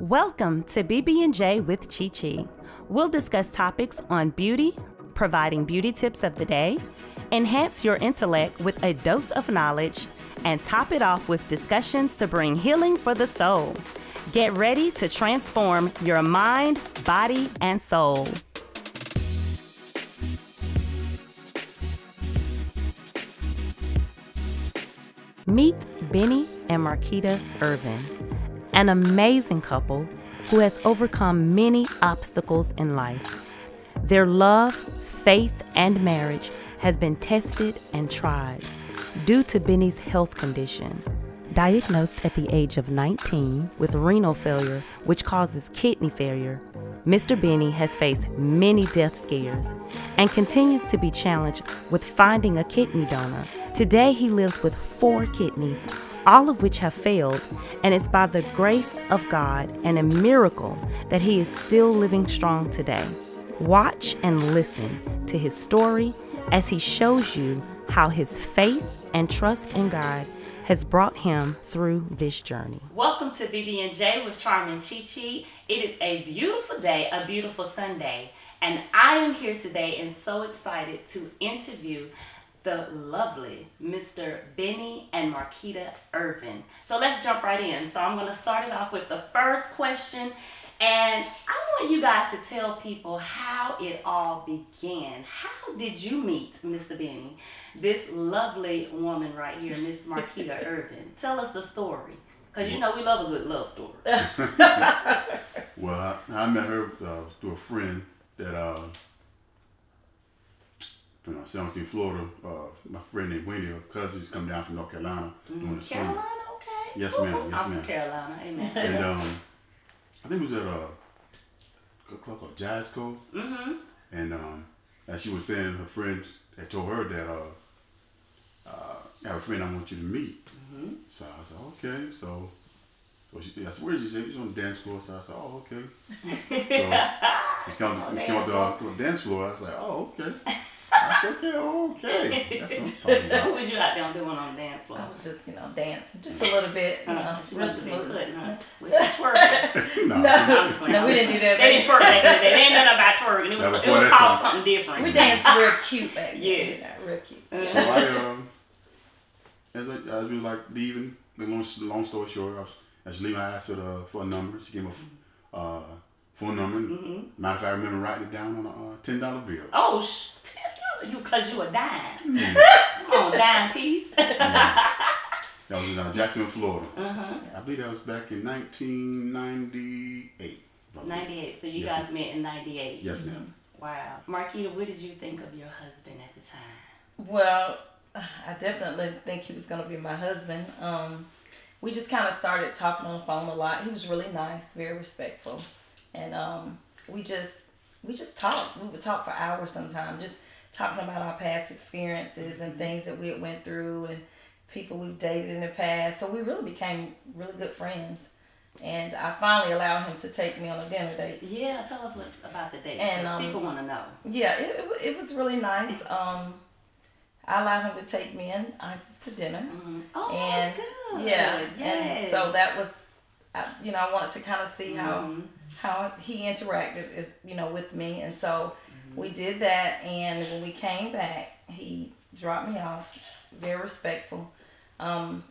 Welcome to BB&J with Chi Chi. We'll discuss topics on beauty, providing beauty tips of the day, enhance your intellect with a dose of knowledge, and top it off with discussions to bring healing for the soul. Get ready to transform your mind, body, and soul. Meet Benny and Markeita Irvin, an amazing couple who has overcome many obstacles in life. Their love, faith, and marriage has been tested and tried due to Benny's health condition. Diagnosed at the age of 19 with renal failure, which causes kidney failure, Mr. Benny has faced many death scares and continues to be challenged with finding a kidney donor. Today, he lives with 4 kidneys, all of which have failed, and it's by the grace of God and a miracle that he is still living strong today. Watch and listen to his story as he shows you how his faith and trust in God has brought him through this journey. Welcome to BB&J with Charmin Chi Chi. It is a beautiful day, a beautiful Sunday, and I am here today and so excited to interview the lovely Mr. Benny and Markeita Irvin. So let's jump right in. So I'm going to start it off with the first question, and I want you guys to tell people how it all began. How did you meet Mr. Benny, this lovely woman right here, Miss Markeita Irvin? Tell us the story, because you know we love a good love story. Well, I met her through a friend that San Jose, Florida. My friend named Wendy, her cousins come down from North Carolina during the summer. Carolina, okay. Yes, ma'am. Yes, I'm ma'am. from Carolina, amen. And I think it was at a club called Jazz Code. And as she was saying, her friends had told her that I have a friend I want you to meet. So I said, okay. So I said, where is she? She's on the dance floor. So I said, oh, okay. So it's come on the dance floor. I was like, oh, okay. I said, okay. That's what I'm talking about. What was you out there doing on the dance floor? I was just, dancing just a little bit. She must have been putting her. Was she twerking? No, we didn't do that. They didn't twerk back in the day. They ain't nothing about twerking. It was called something different. We danced real cute back then. Yes. Real cute. So as I was like leaving, the long story short, I was leaving, I asked her for a number. She gave me a phone number. Matter of fact, I remember writing it down on a $10 bill. Oh, $10? Because you a dime. On dime piece. That was in Jacksonville, Florida. I believe that was back in 1998. 98. So you guys met in 98. Yes, ma'am. Wow. Markeita, what did you think of your husband at the time? Well, I definitely think he was going to be my husband. We just kind of started talking on the phone a lot. He was really nice, very respectful. And we just talked. We would talk for hours sometimes, just talking about our past experiences and things that we had went through and people we've dated in the past. So we really became really good friends. And I finally allowed him to take me on a dinner date. Yeah, tell us about the date. And people want to know. Yeah, it was really nice. I allowed him to take me and Isis to dinner. Oh, and that's good. Yeah, yes. And so that was, I wanted to kind of see how he interacted with me, and so we did that. And when we came back, he dropped me off, very respectful, and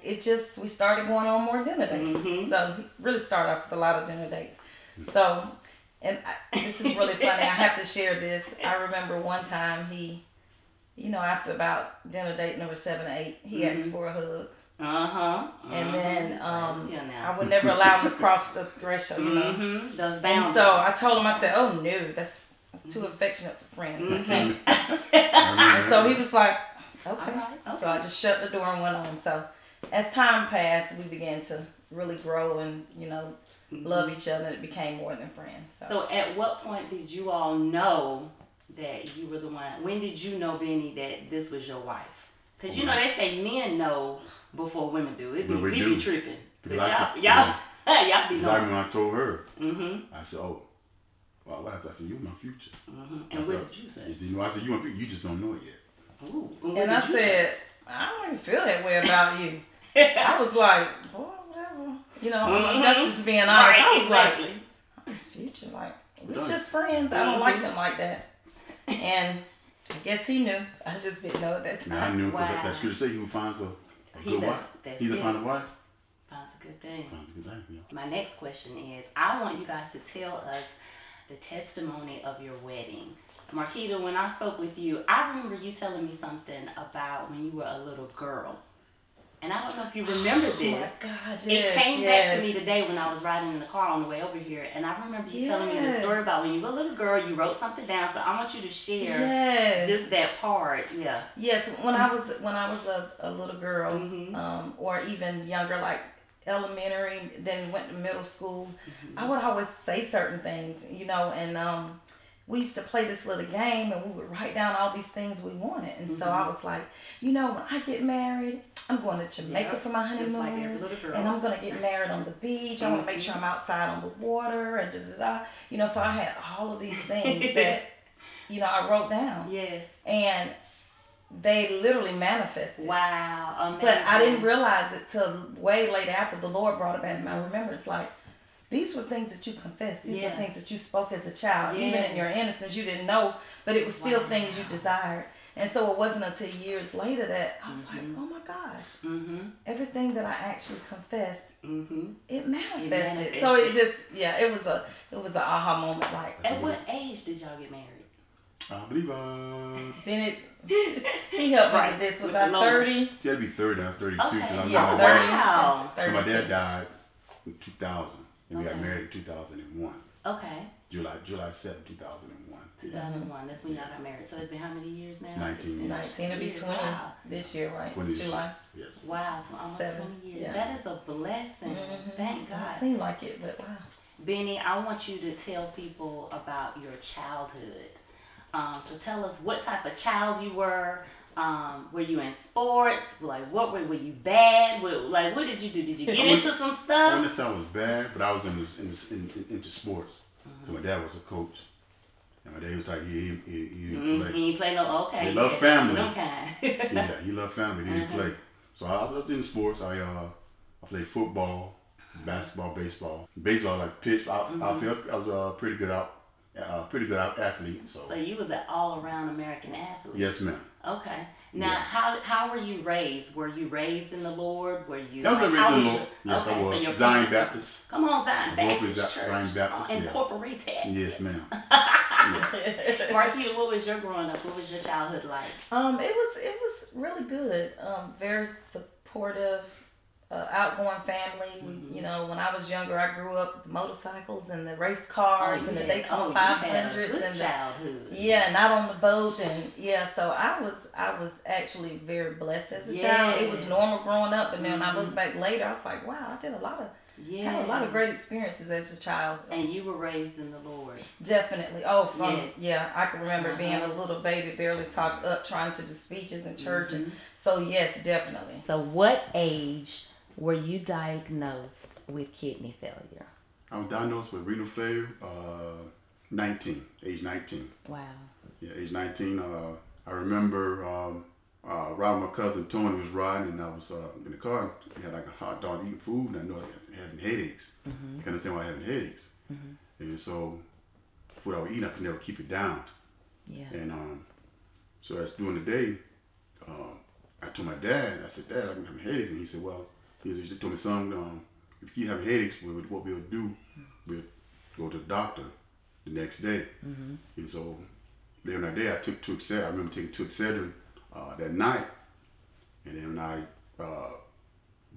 we started going on more dinner dates. So he really started off with a lot of dinner dates. So, and this is really funny. I have to share this. I remember one time he, after about dinner date number 7 or 8, he asked for a hug. And then I would never allow him to cross the threshold, Those boundaries. And so I told him, I said, oh no, that's too affectionate for friends. I can't. And so he was like, okay. So I just shut the door and went on. So as time passed, we began to really grow and, love each other, and it became more than friends. So at what point did you all know that you were the one? When did you know, Benny, that this was your wife? Because they say men know before women do. We be tripping. Y'all be knowing. Exactly when I told her, I said, oh, well, I said, you're my future. And what did you say? I said, you're my future, you just don't know it yet. Ooh, and I said, I don't even feel that way about you. I was like, boy, whatever. You know, that's just being honest. Right, I was exactly. like, oh, his future, like, we're just friends. I don't like him like that. And I guess he knew. I just didn't know at that time. Yeah, I knew. Wow. That's good to say. He finds a good wife. He's a find a wife. Finds a good thing. Finds a good thing, yeah. My next question is, I want you guys to tell us the testimony of your wedding. Markeita, when I spoke with you, I remember you telling me something about when you were a little girl. And I don't know if you remember this. Oh my God, yes, it came back to me today when I was riding in the car on the way over here. And I remember you telling me the story about when you were a little girl, you wrote something down. So I want you to share just that part. Yeah. Yes, when I was a little girl, or even younger, like elementary, then went to middle school, I would always say certain things, you know, and we used to play this little game and we would write down all these things we wanted. And so I was like, you know, when I get married, I'm going to Jamaica for my honeymoon. And I'm going to get married on the beach. I want to make sure I'm outside on the water and da-da-da. You know, so I had all of these things that, you know, I wrote down. Yes. And they literally manifested. Wow. Amazing. But I didn't realize it till way later after the Lord brought it back to my remembrance. Like, these were things that you confessed. These were things that you spoke as a child. Even in your innocence, you didn't know, but it was still things you desired. And so it wasn't until years later that I was like, oh my gosh, everything that I actually confessed, it manifested. So it just, it was an aha moment. Like, at what age did y'all get married? I believe Bennett, he helped me with this. Was I 30? She had to be 30. I'm 32. Okay. My 30. my dad died in 2000. And we got married in 2001. Okay. July 7, 2001. 2001. That's when y'all got married. So it's been how many years now? 19 years. 19. It'll be 20 this year, right? 20 July. Yes. Wow. So almost 7. 20 years. That is a blessing. Thank God. It seemed like it, but wow. Benny, I want you to tell people about your childhood. So tell us what type of child you were. Were you in sports? Like, what were you bad? What did you do? Did you get into some stuff? I wouldn't say I was bad, but I was into sports. So my dad was a coach, and my dad was like, he didn't play. He didn't play no. Okay. He loved family. Okay. Yeah, he loved family. He didn't play. So I was in sports. I played football, basketball, baseball. Baseball, like pitch. I was a pretty good athlete. So you was an all-around American athlete. Yes, ma'am. Okay. Now, how were you raised? Were you raised in the Lord? Were you? I was raised in the Lord. Yes, I was. So Zion Baptist. Come on, Zion Baptist Church. Zion Baptist. Incorporated. Yes, ma'am. Markeita, what was your growing up? What was your childhood like? It was really good. Very supportive. Outgoing family. You know, when I was younger, I grew up with the motorcycles and the race cars and the Daytona 500s and childhood. Not on the boat and so I was actually very blessed as a child. It was normal growing up, and then when I look back later, I was like, wow, I did had a lot of great experiences as a child. So. And you were raised in the Lord. Definitely. I can remember being a little baby, barely talked up, trying to do speeches in church, and so yes, definitely. So what age were you diagnosed with kidney failure? I was diagnosed with renal failure, age 19. Wow. Yeah, age 19. I remember riding my cousin Tony was riding, and I was in the car. He had like a hot dog eating food, and I know I was having headaches. I can understand why I was having headaches. And so, food I would eat, I could never keep it down. Yeah. And so as during the day, I told my dad, I said, Dad, I'm having headaches, and he said, well. He told me, son, if you keep having headaches, what we'll do, we'll go to the doctor the next day. And so later that day, I took Excedrin. I remember taking Excedrin that night. And then when I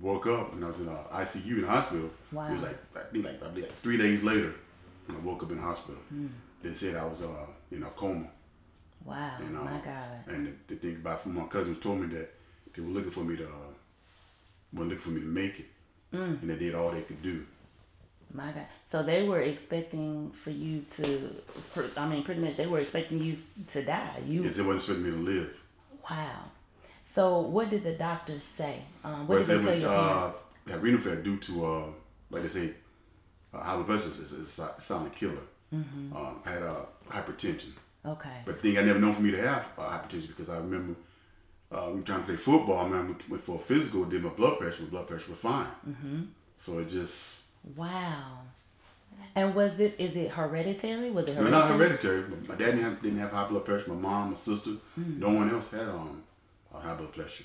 woke up and I was in ICU in the hospital, it was probably 3 days later when I woke up in the hospital. They said I was in a coma. Wow, and, my God. And the thing about my cousin told me that they were looking for me to make it, and they did all they could do. My God. So they were expecting for you to, pretty much they were expecting you to die. Yes, they wasn't expecting me to live. Wow. So what did the doctors say? What did they tell your parents? That renal failure due to, like they say, high blood pressure is a silent killer. I had hypertension. Okay. But the thing I never known for me to have hypertension, because I remember we were trying to play football. I went for a physical, did my blood pressure was fine. So it just... Wow. And is it hereditary? Was it hereditary? It was not hereditary. My dad didn't have high blood pressure. My mom, my sister, no one else had high blood pressure.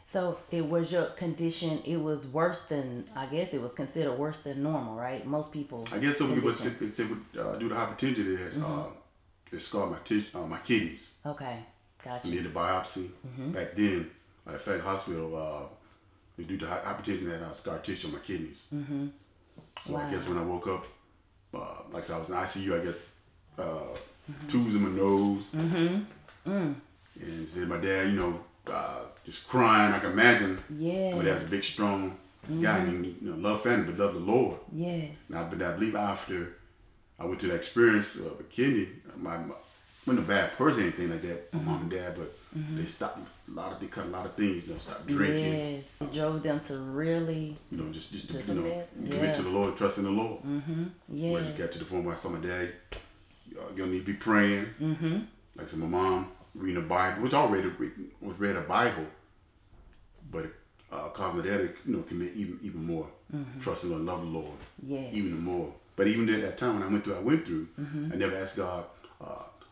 So it was your condition, it was worse than, I guess it was considered worse than normal, right? Most people. I guess so. Due to hypertension, it scarred my kidneys. Okay, gotcha. Needed a biopsy. Back then, at Fed Hospital, due to hypertension, I had scar tissue on my kidneys. So I guess when I woke up, like I said, I was in ICU, I got tubes in my nose. And said my dad, just crying. I can imagine. Yeah. My dad's a big, strong guy. And, love family, but love the Lord. Yes. But I believe after I went through that experience of a kidney, I wasn't a bad person or anything like that, my mom and dad, but they stopped they cut a lot of things, stopped drinking. Yes. It drove them to really, just commit to the Lord, trust in the Lord. Yes. When it got to the point where I saw my dad, you're going to need to be praying. Like I said, my mom reading the Bible, which I already read a Bible, but it caused my dad to commit even more, trust in the Lord, love the Lord, even more. But even at that time when I went through, I never asked God,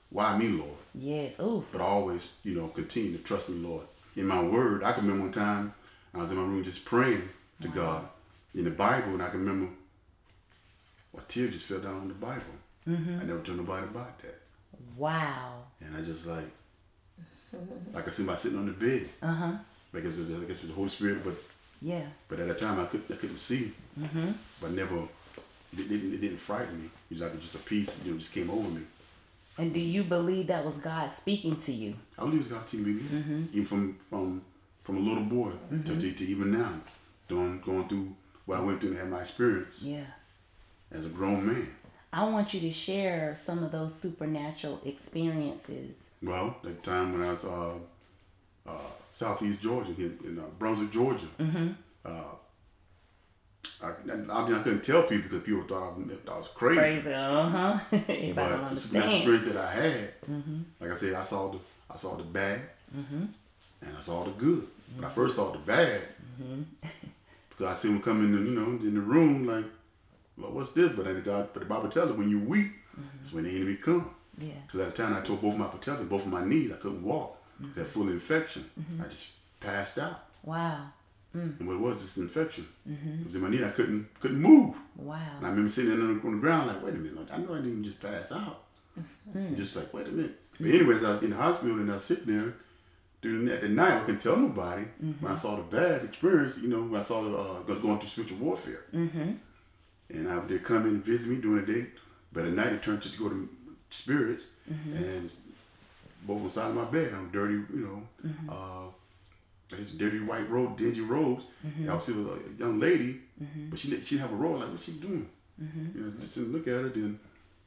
why me, Lord? Yes. Oh. But I always, continue to trust in the Lord. In my word, I can remember one time I was in my room just praying to God in the Bible, and I can remember a tear just fell down on the Bible. I never told nobody about that. Wow. And I just like I see somebody sitting on the bed. I guess it was the Holy Spirit, but at that time I couldn't see. But it didn't frighten me. It was like just a peace, just came over me. And do you believe that was God speaking to you? I believe it's God speaking to me, even from a little boy to even now, going through what I went through and had my experience. Yeah. As a grown man. I want you to share some of those supernatural experiences. Well, the time when I was Southeast Georgia, in Brunswick, Georgia. I couldn't tell people because people thought I was crazy. Crazy, But the supernatural experience that I had, like I said, I saw the bad and I saw the good. But I first saw the bad because I see them come in the room like, well, what's this? But the Bible tells us when you weep, that's when the enemy come. Yeah. Because at the time I tore both my patellas, both of my knees, I couldn't walk. I had full infection. I just passed out. Wow. And what it was, this infection. It was in my knee. I couldn't move. Wow. And I remember sitting on the ground like, wait a minute, I know I didn't just pass out. Just like, wait a minute. But anyways, I was in the hospital and I was sitting there at the night. I couldn't tell nobody. When I saw the bad experience, when I saw going through spiritual warfare. And I would come in and visit me during the day. But at night it turned to go to spirits. And both on the side of my bed, I'm dirty, his dirty white robe, dingy robes. I was seeing a young lady, but she didn't have a robe. Like, what's she doing? Just didn't look at her. And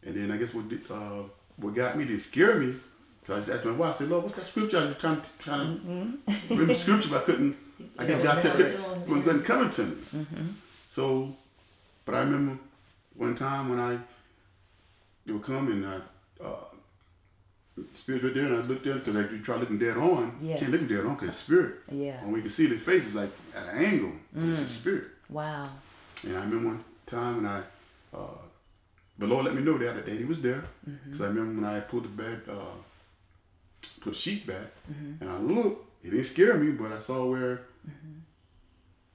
then I guess what got me to scare me, because I asked my wife, I said, Lord, what's that scripture? I was trying to remember scripture, but I couldn't. I guess God couldn't come to me. So, but I remember one time when they would come and spirit right there, and I looked at it because you try looking dead on. You can't look dead on because it's spirit. Yeah. And we can see their faces like at an angle. It's a spirit. Wow. And I remember one time when the Lord let me know that he was there. Because I remember when I pulled the bed, put the sheet back, and I looked. It didn't scare me, but I saw where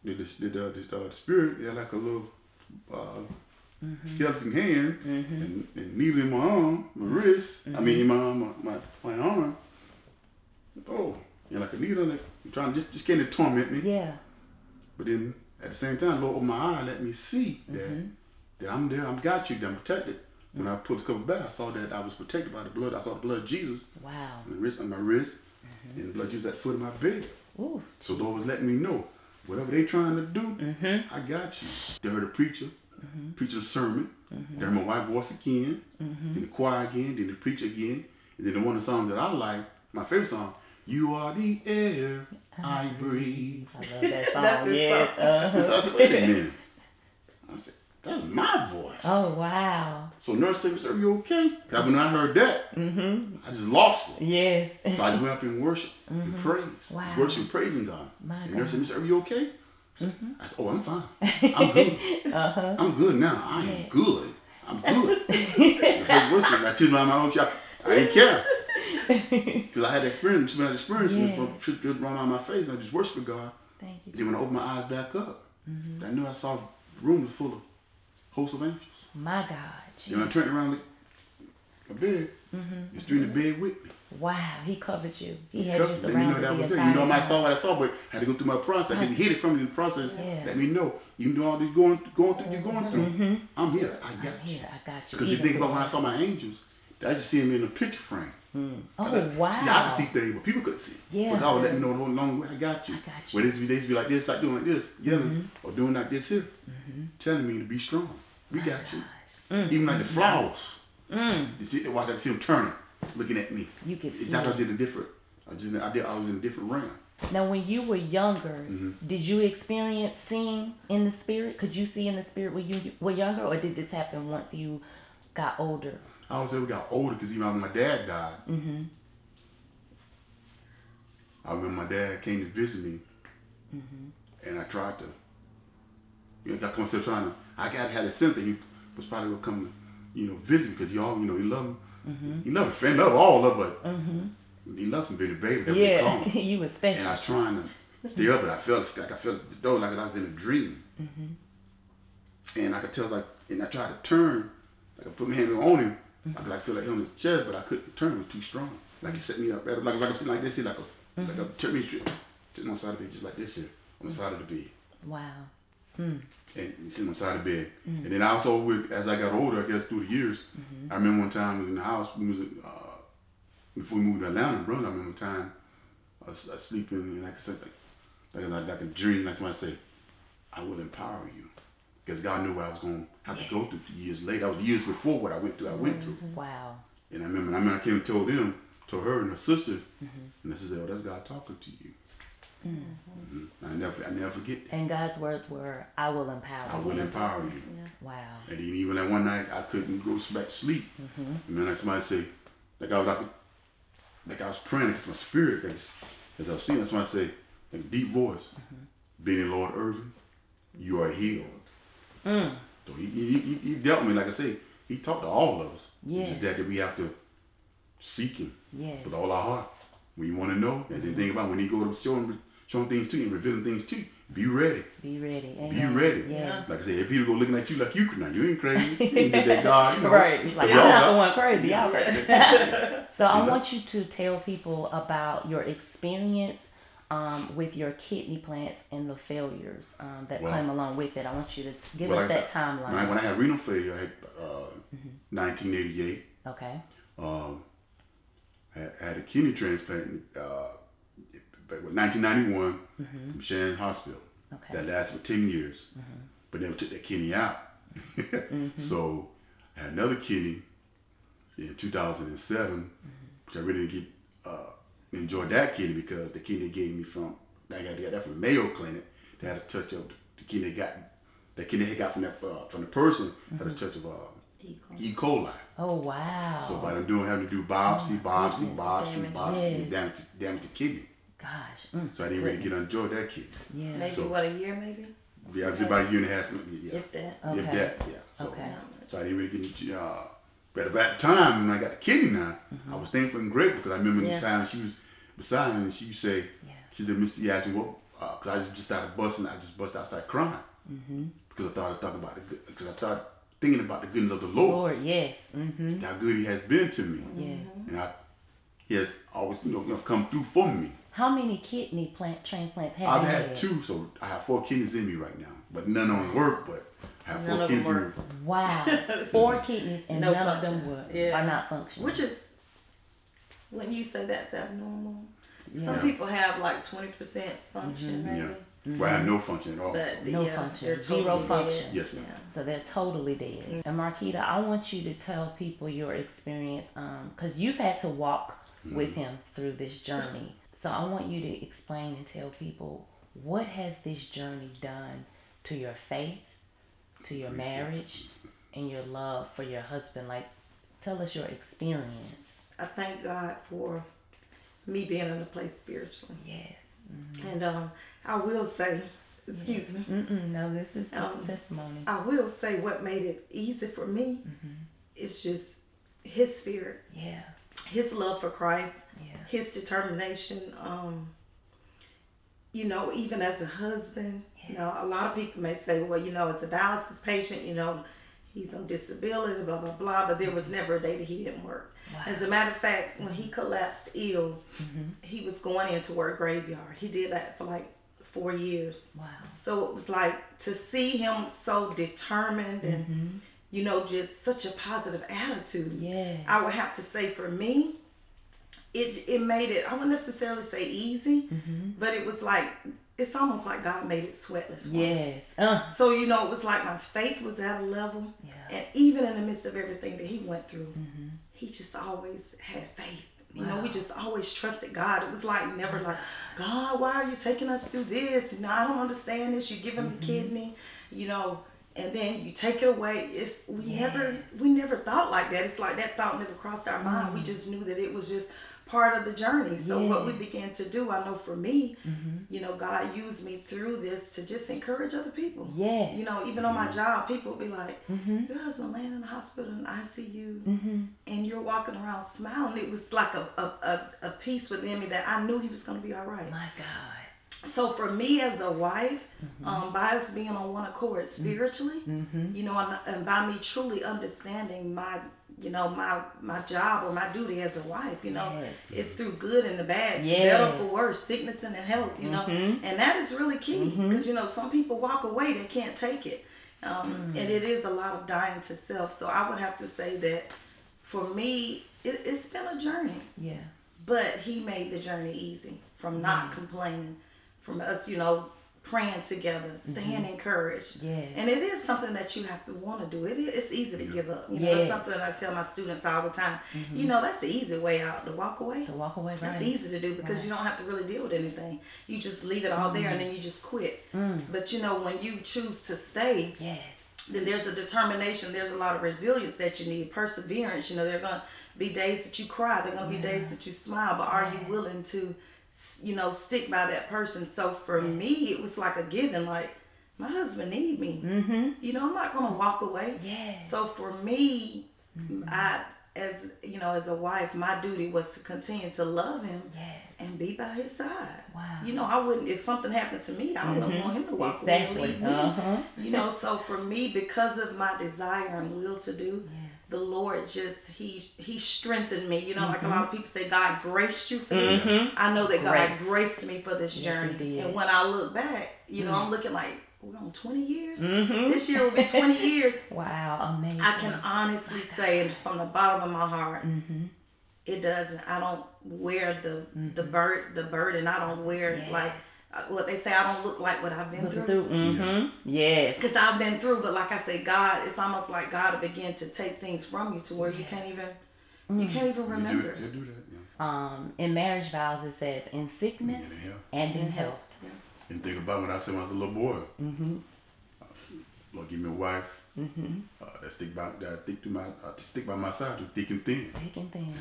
the spirit had like a little skeleton hand and needle in my arm, my wrist. I mean, my arm. Oh, like a needle, like trying to just came to torment me. Yeah. But then at the same time, Lord opened my eye, let me see that I'm there, I'm got you, that I'm protected. When I pulled the cover back, I saw that I was protected by the blood. I saw the blood of Jesus. Wow. On my wrist, and the blood of Jesus at the foot of my bed. Ooh. So the Lord was letting me know, whatever they trying to do, I got you. They heard a preacher. Preaching a sermon, then heard my wife's voice again, then the choir again, then the preacher again, and then one of the songs that I like, my favorite song, You Are the Air I Breathe. I love that song. That's his song. So I said, wait a minute. I said, that's my voice. Oh, wow. So nurse said, "Are you okay?" Because when I heard that, I just lost it. Yes. So I just went up and worship and praise. Wow. Worship and praising God. And nurse said, "Are you okay?" I said, oh, I'm fine. I'm good. I'm good now. I am good. I'm good. I took my own shop. I didn't care. Because I had experience. When I had experience, just run on my face, and I just worshiped God. Thank you. Then when I opened my eyes back up, I knew I saw the room was full of hosts of angels. My God. Then when I turned around the bed, he was in the bed with me. Wow, he covered you. He had you surrounded that the was entire there. I time. saw what I saw, but I had to go through my process. Because he hid it from me in the process. Let me know. Even though all this going through, I'm here. I got you. I got you. Because you think about when I saw my angels, I just see them in a picture frame. Oh, wow. See, I could see things, but people couldn't see. Yeah. But God would let me know the whole long way. I got you. Where they used to be like this, like doing like this, yelling, or doing like this here, telling me to be strong. We got you. Even like the flowers. They watch, I could see them turning, looking at me. You could see. It's not I was in a different. I was in a different realm. Now, when you were younger, did you experience seeing in the spirit? Could you see in the spirit when you were younger, or did this happen once you got older? I would say we got older because even when my dad died, I remember my dad came to visit me, and I tried to, I come myself trying to, I got had a sense that he was probably gonna come, visit me because he loved him. He loved a friend, loved all of us, but he loved some baby, that we call him. You were special. And I was trying to stay up, but I felt the door like I was in a dream, and I could tell and I tried to turn, I could put my hand on him. I could feel like he on his chest, but I couldn't turn. It was too strong. Like he set me up, like I'm sitting like this here, like a turn sitting on the side of the bed, just like this here, on the side of the bed. Wow. And sitting on the side of the bed. And then I also, as I got older, I guess through the years, I remember one time in the house, before we moved to Atlanta, I remember one time I was sleeping, and like I said, like a dream, like somebody say, I will empower you. Because God knew what I was going to have to go through years later. That was years before what I went through. Wow. And I remember I came and told her and her sister, and I said, oh, that's God talking to you. I never forget that. And God's words were, I will empower you. I will empower you. Yeah. Wow. And then even that one night, I couldn't go back to sleep. And then like somebody say, like I was praying against my spirit, as I was seeing, somebody say, like a deep voice, Benny Lord Irvin, you are healed. So he dealt with me, like I say, he talked to all of us. It's just that we have to seek him with all our heart. When you want to know, and then think about when he go to showing things to you and revealing things to you, be ready. Be ready. Be ready. Yeah. Like I said, if people go looking at you like you now, you ain't crazy. You ain't just that God. Right. Like, I'm not the one crazy. Y'all crazy. So I want you to tell people about your experience with your kidney plants and the failures that came along with it. I want you to give us that timeline. When I had renal failure, I had 1988. Okay. I had a kidney transplant in 1991 from Shannon Hospital. Okay. That lasted for 10 years. But never took that kidney out. So I had another kidney in 2007, which I really didn't enjoyed that kidney because the kidney gave me I got that from Mayo Clinic. They had a touch of the kidney they got from the person had a touch of E. coli. Oh wow! So by them having to do biopsy, damage the kidney. Gosh. So I didn't really get to enjoy that kidney. Yeah. Maybe a year, maybe. Yeah, about a year and a half. Yeah. If that. Okay. If that. Yeah. So I didn't really get to. But about the time when I got the kidney now, I was thankful and grateful because I remember the time she was beside me and she said, Mr. You asked me what, because I just started busting, I started crying. Because I started talking about because I started thinking about the goodness of the Lord. Yes. How good he has been to me. And he has always come through for me. How many kidney transplants have you I've had? had 2, so I have 4 kidneys in me right now. But none of them work, but I have 4 kidneys in me. Wow. 4 kidneys and none of them are not functioning. Which is, when you say that's abnormal, some people have like 20% function, maybe. Well, I have no function at all. But no function. Zero function. Yes, ma'am. So they're totally dead. And Markeita, I want you to tell people your experience, because you've had to walk with him through this journey. So I want you to explain and tell people, what has this journey done to your faith, to your marriage, and your love for your husband? Like, tell us your experience. I thank God for me being in a place spiritually. Yes. And I will say Excuse me. No, this is testimony. I will say what made it easy for me is just his spirit. Yeah. His love for Christ. Yeah. His determination. You know, even as a husband, you know, a lot of people may say, well, you know, as a dialysis patient, you know, he's on disability, blah, blah, blah. But there was never a day that he didn't work. Wow. As a matter of fact, when he collapsed ill, he was going into work graveyard. He did that for like 4 years. Wow. So it was like to see him so determined and, you know, just such a positive attitude. Yeah. I would have to say for me, it made it, I wouldn't necessarily say easy, but it was like, it's almost like God made it sweatless. Yes. So, you know, it was like my faith was at a level. Yeah. And even in the midst of everything that he went through, he just always had faith. You know, we just always trusted God. It was like never like, God, why are you taking us through this? You know, I don't understand this. You give him a kidney, you know, and then you take it away. We never thought like that. It's like that thought never crossed our mind. We just knew that it was just part of the journey. So what we began to do, I know for me, you know, God used me through this to just encourage other people. Yeah. You know, even on my job, people would be like, your husband laying in the hospital in ICU and you're walking around smiling. It was like a peace within me that I knew he was going to be all right. My God. So for me as a wife, by us being on one accord spiritually, you know, and by me truly understanding my, you know, my job or my duty as a wife, you know, it's through good and the bad, it's better for worse, sickness and health, you know, and that is really key because, you know, some people walk away, they can't take it. And it is a lot of dying to self. So I would have to say that for me, it's been a journey. Yeah. But he made the journey easy from not complaining, from us, you know, praying together, staying encouraged. Yes. And it is something that you have to want to do. It's easy to give up. You know, it's something that I tell my students all the time. You know, that's the easy way out, to walk away. To walk away, That's easy to do because you don't have to really deal with anything. You just leave it all there and then you just quit. But, you know, when you choose to stay, then there's a determination. There's a lot of resilience that you need, perseverance. You know, there are going to be days that you cry. There are going to be days that you smile. But are you willing to, you know, stick by that person? So for me, it was like a given, like my husband need me. You know, I'm not going to walk away. So for me, I, as you know, as a wife, my duty was to continue to love him and be by his side. You know, I wouldn't, if something happened to me, I wouldn't want him to walk away and leave me. You know, so for me, because of my desire and will to do, the Lord just, he strengthened me. You know, like a lot of people say, God graced you for this. I know that God graced me for this journey. And when I look back, you know, I'm looking like, we're on 20 years. This year will be 20 years. Wow, amazing. I can honestly say from the bottom of my heart, it doesn't, I don't wear the burden. I don't wear like, what they say, I don't look like what I've been through. Yes. Because I've been through, but like I say, God, it's almost like God will begin to take things from you to where you can't even remember. You do that, in marriage vows, it says, in sickness and in health. And think about when I said when I was a little boy, Lord, give me a wife that stick by my side through thick and thin. Thick and thin.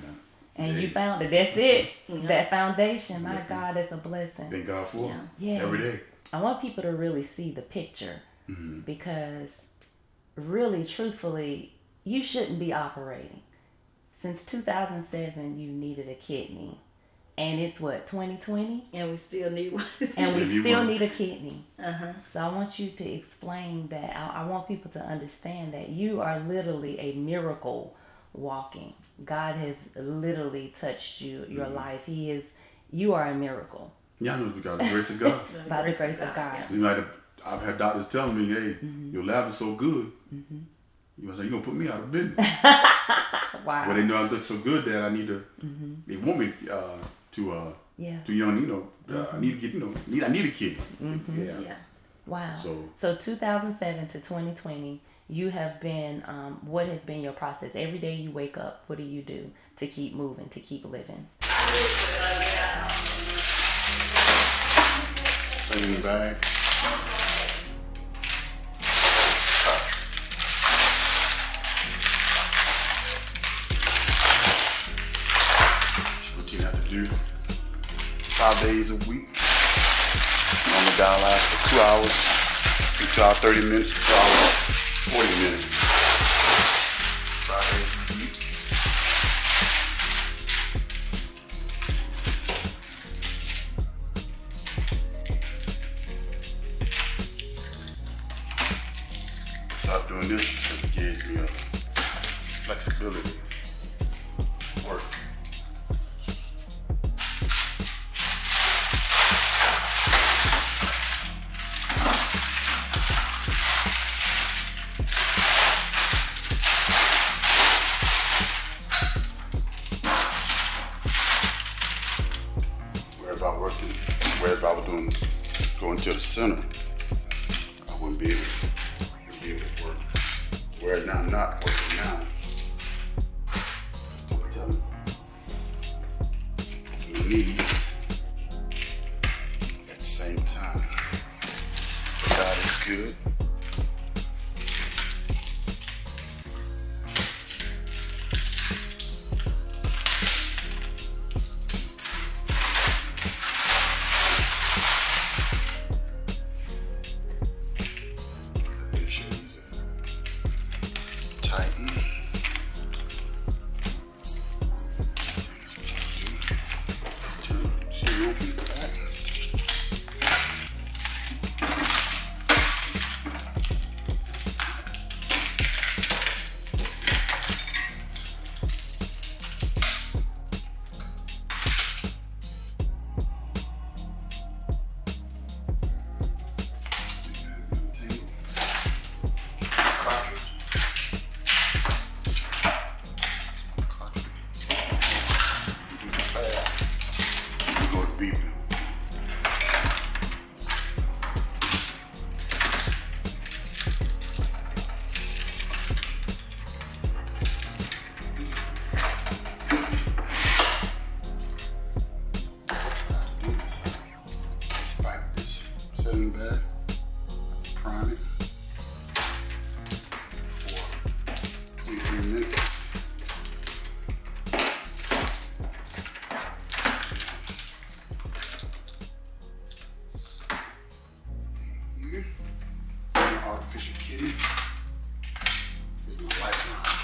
And you found it. That's it. That foundation. My God, it's a blessing. Thank God for it. Every day. I want people to really see the picture because really, truthfully, you shouldn't be operating. Since 2007, you needed a kidney. And it's what, 2020? And we still need one. And we still need a kidney. So I want you to explain that. I want people to understand that you are literally a miracle walking. God has literally touched you, your life. You are a miracle. Yeah, I know, because of the grace of God. By the grace of God. You know, I've had doctors telling me, hey, your lab is so good. You know, you're going to put me out of business. Wow. Well, they know I look so good that I need to, they want me too young, you know, I need to get, I need a kid. Wow. So 2007 to 2020, you have been, what has been your process? Every day you wake up, what do you do to keep moving, to keep living? Singing back. That's what you have to do 5 days a week. Normal dialyze for 2 hours, 2 hours 30 minutes, 2 hours 40 minutes. 5 days a week. Stop doing this because it gives me a flexibility. Work. Whereas if I was going to the center, I wouldn't be able to work. Whereas now I'm not working now. I'm telling you, my knees at the same time. God is good. Setting bag, prime it for 23 minutes. Here, an artificial kidney is my lifeline.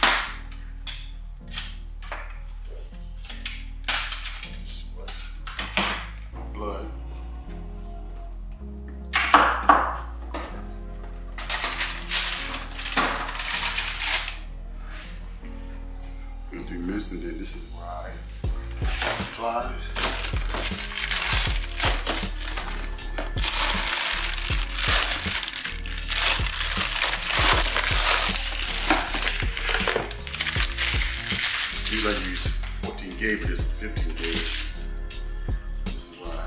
This is what my blood. And then this is where I have supplies. These I use 14 gauge, but this is 15 gauge. This is why.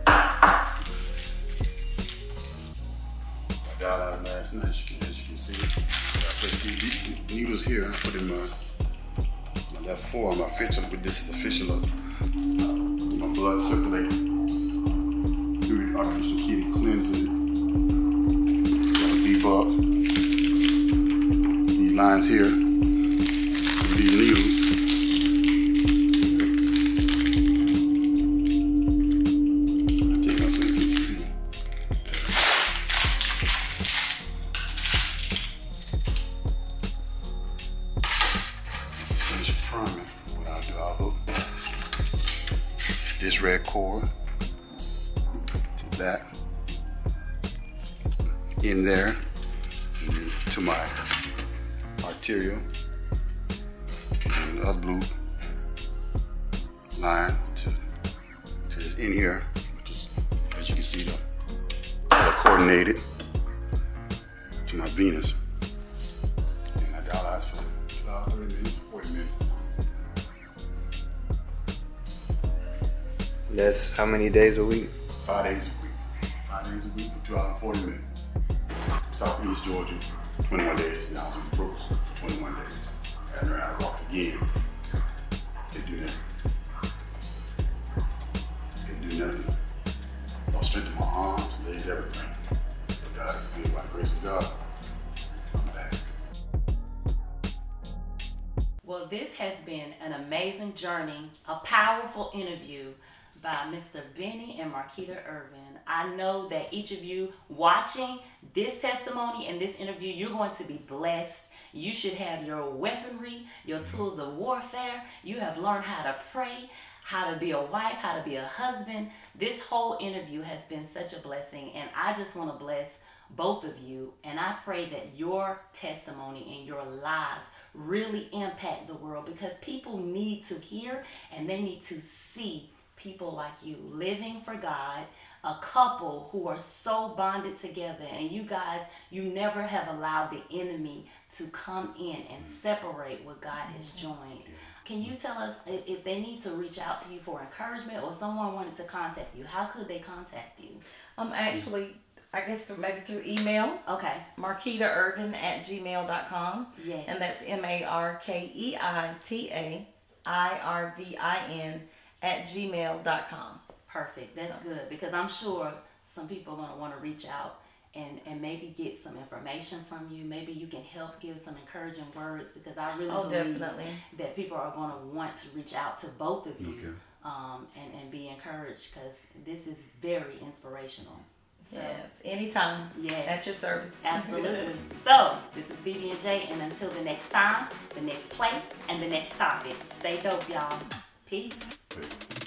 I dialyzed last night, as you can see. I placed these needles here, and I put in my left forearm. This is official. My blood circulating through the artificial kidney, cleansing it. Gotta beef up these lines here with these needles. I'll take out so you can see. Priming. What I'll do, I'll hook this red cord to that in there, and then to my arterial, and the other blue line to this in here, which is, as you can see, the color coordinated to my venous. And I dialyze for 12, 30 minutes, 40 minutes. That's how many days a week? 5 days a week. 5 days a week for 2 hours and 40 minutes. Southeast Georgia, 21 days. Now I'm in Brooks, 21 days. I had to learn how to walk again. Can't do that. Can't do nothing. Lost strength in my arms, legs, everything. But God is good. By the grace of God, I'm back. Well, this has been an amazing journey, a powerful interview by Mr. Benny and Markeita Irvin. I know that each of you watching this testimony and this interview, you're going to be blessed. You should have your weaponry, your tools of warfare. You have learned how to pray, how to be a wife, how to be a husband. This whole interview has been such a blessing, and I just want to bless both of you, and I pray that your testimony and your lives really impact the world, because people need to hear and they need to see people like you living for God, a couple who are so bonded together, and you guys, you never have allowed the enemy to come in and separate what God has joined. Can you tell us if they need to reach out to you for encouragement, or someone wanted to contact you, how could they contact you? Actually, I guess maybe through email. Okay. MarkeitaIrvin@gmail.com. Yes. And that's MarkeitaIrvin@gmail.com. Perfect. That's good, because I'm sure some people are going to want to reach out and maybe get some information from you. Maybe you can help give some encouraging words, because I really believe definitely that people are going to want to reach out to both of you. Okay. And be encouraged, because this is very inspirational. So, yes, anytime. Yes. At your service. Absolutely. So, this is BB&J, and until the next time, the next place, and the next topic, stay dope, y'all. Peace. Peace.